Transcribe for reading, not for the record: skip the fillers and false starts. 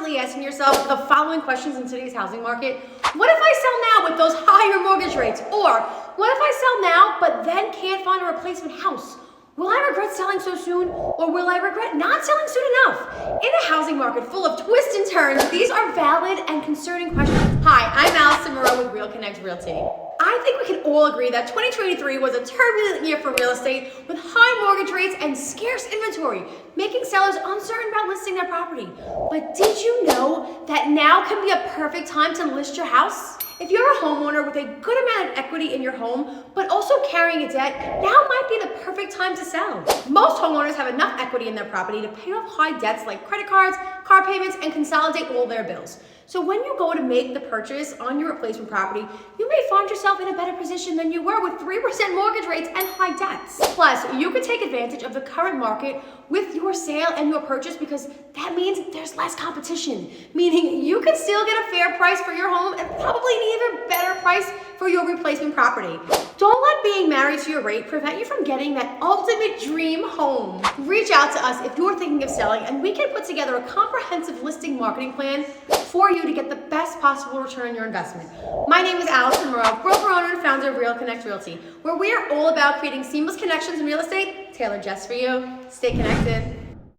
constantly asking yourself the following questions in today's housing market? What if I sell now with those higher mortgage rates? Or what if I sell now but then can't find a replacement house? Will I regret selling so soon, or will I regret not selling soon enough? In a housing market full of twists and turns, these are valid and concerning questions. Hi, I'm Allison Mireau with Realty. I think we can all agree that 2023 was a turbulent year for real estate with high mortgage rates and scarce inventory, making sellers uncertain about listing their property. But did you know that now can be a perfect time to list your house? If you're a homeowner with a good amount of equity in your home, but also carrying a debt, now might be the perfect time to sell. Most homeowners have enough equity in their property to pay off high debts like credit cards, car payments, and consolidate all their bills. So when you go to make the purchase on your replacement property, you may find yourself in a better position than you were with 3% mortgage rates and high debts. Plus, you can take advantage of the current market with your sale and your purchase because that means there's less competition, meaning you can still get a fair price for your home and probably an even better price for your replacement property. Don't let being married to your rate prevent you from getting that ultimate dream home. Reach out to us if you're thinking of selling, and we can put together a comprehensive listing marketing plan for you to get the best possible return on your investment. My name is Allison Mireau, broker owner and founder of Realty, where we are all about creating seamless connections in real estate tailored just for you. Stay connected.